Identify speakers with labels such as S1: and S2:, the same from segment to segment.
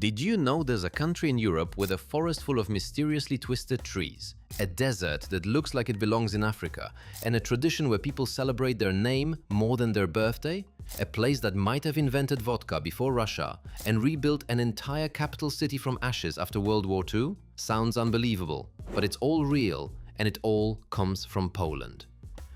S1: Did you know there's a country in Europe with a forest full of mysteriously twisted trees, a desert that looks like it belongs in Africa, and a tradition where people celebrate their name more than their birthday? A place that might have invented vodka before Russia and rebuilt an entire capital city from ashes after World War II? Sounds unbelievable, but it's all real, and it all comes from Poland.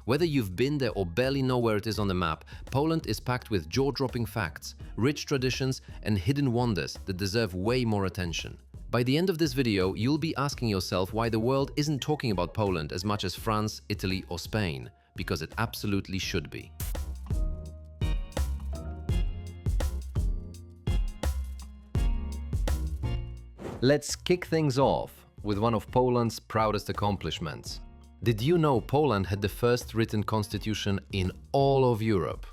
S1: Whether you've been there or barely know where it is on the map, Poland is packed with jaw-dropping facts, rich traditions, and hidden wonders that deserve way more attention. By the end of this video, you'll be asking yourself why the world isn't talking about Poland as much as France, Italy, or Spain, because it absolutely should be. Let's kick things off with one of Poland's proudest accomplishments. Did you know Poland had the first written constitution in all of Europe?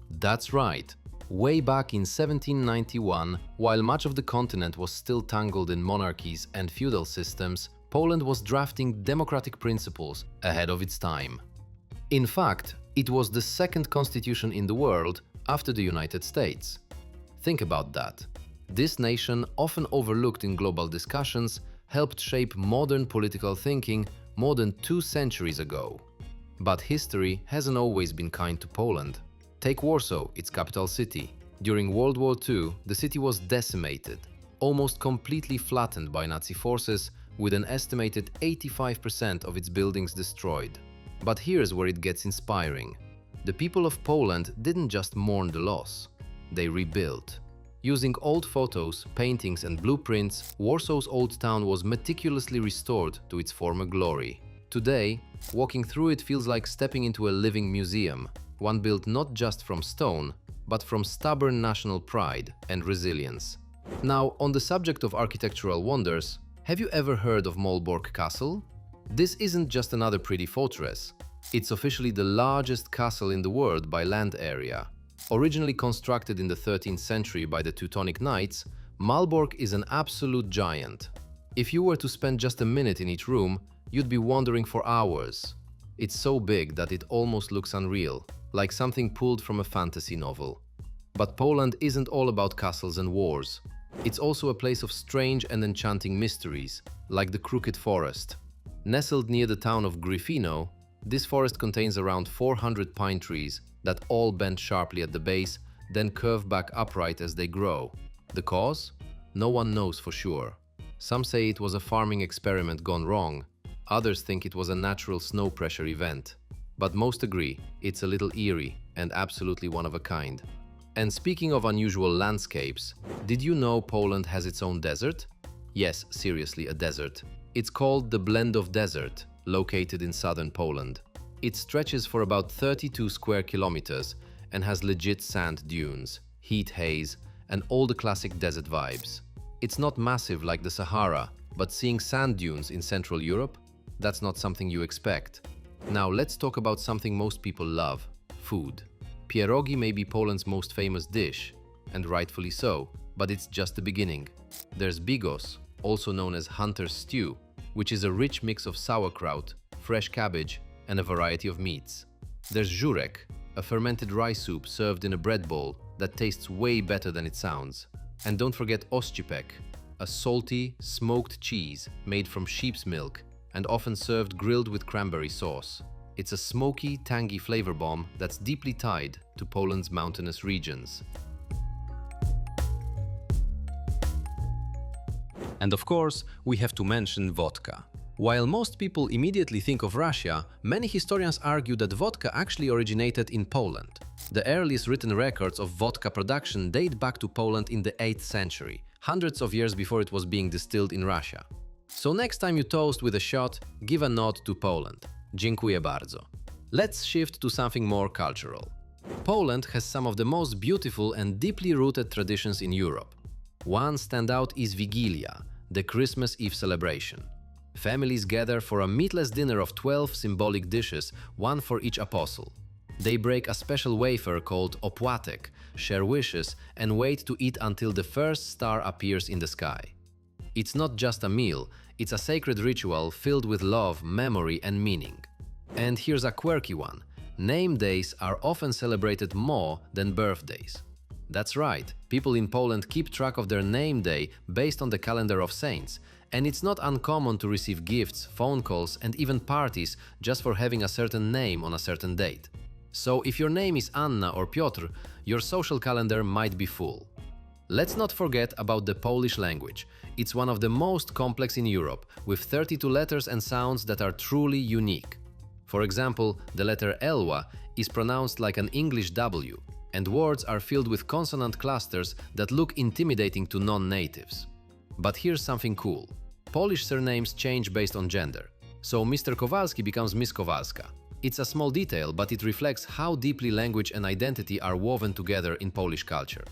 S1: That's right. Way back in 1791, while much of the continent was still tangled in monarchies and feudal systems, Poland was drafting democratic principles ahead of its time. In fact, it was the second constitution in the world after the United States. Think about that. This nation, often overlooked in global discussions, helped shape modern political thinking more than 2 centuries ago. But history hasn't always been kind to Poland. Take Warsaw, its capital city. During World War II, the city was decimated, almost completely flattened by Nazi forces, with an estimated 85% of its buildings destroyed. But here's where it gets inspiring. The people of Poland didn't just mourn the loss, they rebuilt. Using old photos, paintings, and blueprints, Warsaw's old town was meticulously restored to its former glory. Today, walking through it feels like stepping into a living museum, one built not just from stone, but from stubborn national pride and resilience. Now, on the subject of architectural wonders, have you ever heard of Malbork Castle? This isn't just another pretty fortress. It's officially the largest castle in the world by land area. Originally constructed in the 13th century by the Teutonic Knights, Malbork is an absolute giant. If you were to spend just a minute in each room, you'd be wandering for hours. It's so big that it almost looks unreal, like something pulled from a fantasy novel. But Poland isn't all about castles and wars. It's also a place of strange and enchanting mysteries, like the Crooked Forest. Nestled near the town of Gryfino, this forest contains around 400 pine trees that all bend sharply at the base, then curve back upright as they grow. The cause? No one knows for sure. Some say it was a farming experiment gone wrong. Others think it was a natural snow pressure event. But most agree it's a little eerie and absolutely one of a kind. And speaking of unusual landscapes, did you know Poland has its own desert? Yes, seriously, a desert. It's called the Blend of Desert, located in southern Poland. It stretches for about 32 square kilometers and has legit sand dunes, heat haze, and all the classic desert vibes. It's not massive like the Sahara, but seeing sand dunes in Central Europe, that's not something you expect. Now let's talk about something most people love: food. Pierogi may be Poland's most famous dish, and rightfully so, but it's just the beginning. There's bigos, also known as hunter's stew, which is a rich mix of sauerkraut, fresh cabbage, and a variety of meats. There's żurek, a fermented rice soup served in a bread bowl that tastes way better than it sounds. And don't forget oscypek, a salty, smoked cheese made from sheep's milk and often served grilled with cranberry sauce. It's a smoky, tangy flavor bomb that's deeply tied to Poland's mountainous regions. And of course, we have to mention vodka. While most people immediately think of Russia, many historians argue that vodka actually originated in Poland. The earliest written records of vodka production date back to Poland in the 8th century, hundreds of years before it was being distilled in Russia. So next time you toast with a shot, give a nod to Poland. Dziękuję bardzo. Let's shift to something more cultural. Poland has some of the most beautiful and deeply rooted traditions in Europe. One standout is Wigilia, the Christmas Eve celebration. Families gather for a meatless dinner of 12 symbolic dishes, one for each apostle. They break a special wafer called opłatek, share wishes, and wait to eat until the first star appears in the sky. It's not just a meal, it's a sacred ritual filled with love, memory, and meaning. And here's a quirky one. Name days are often celebrated more than birthdays. That's right, people in Poland keep track of their name day based on the calendar of saints, and it's not uncommon to receive gifts, phone calls, and even parties just for having a certain name on a certain date. So if your name is Anna or Piotr, your social calendar might be full. Let's not forget about the Polish language. It's one of the most complex in Europe, with 32 letters and sounds that are truly unique. For example, the letter Elwa is pronounced like an English W, and words are filled with consonant clusters that look intimidating to non-natives. But here's something cool. Polish surnames change based on gender. So Mr. Kowalski becomes Miss Kowalska. It's a small detail, but it reflects how deeply language and identity are woven together in Polish culture.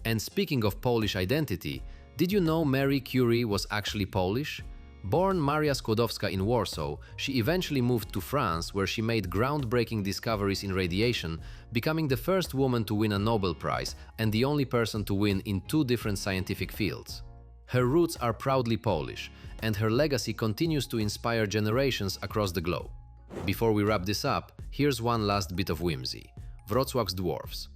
S1: And speaking of Polish identity, did you know Marie Curie was actually Polish? Born Maria Skłodowska in Warsaw, she eventually moved to France, where she made groundbreaking discoveries in radiation, becoming the first woman to win a Nobel Prize and the only person to win in 2 different scientific fields. Her roots are proudly Polish, and her legacy continues to inspire generations across the globe. Before we wrap this up, here's one last bit of whimsy: Wrocław's Dwarfs.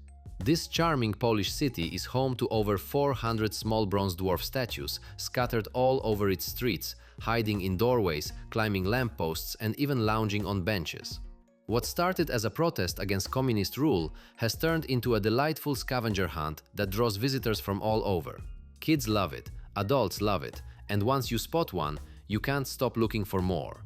S1: This charming Polish city is home to over 400 small bronze dwarf statues scattered all over its streets, hiding in doorways, climbing lampposts, and even lounging on benches. What started as a protest against communist rule has turned into a delightful scavenger hunt that draws visitors from all over. Kids love it, adults love it, and once you spot one, you can't stop looking for more.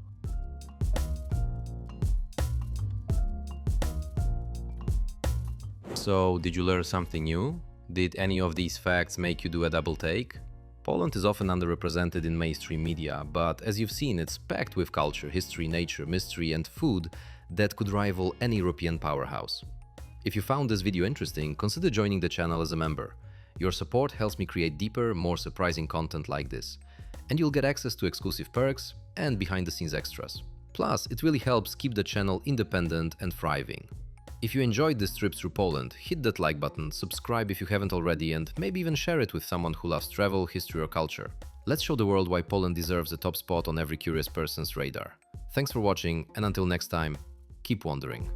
S1: So, did you learn something new? Did any of these facts make you do a double take? Poland is often underrepresented in mainstream media, but as you've seen, it's packed with culture, history, nature, mystery, and food that could rival any European powerhouse. If you found this video interesting, consider joining the channel as a member. Your support helps me create deeper, more surprising content like this, and you'll get access to exclusive perks and behind-the-scenes extras. Plus, it really helps keep the channel independent and thriving. If you enjoyed this trip through Poland, hit that like button, subscribe if you haven't already, and maybe even share it with someone who loves travel, history, or culture. Let's show the world why Poland deserves a top spot on every curious person's radar. Thanks for watching, and until next time, keep wondering.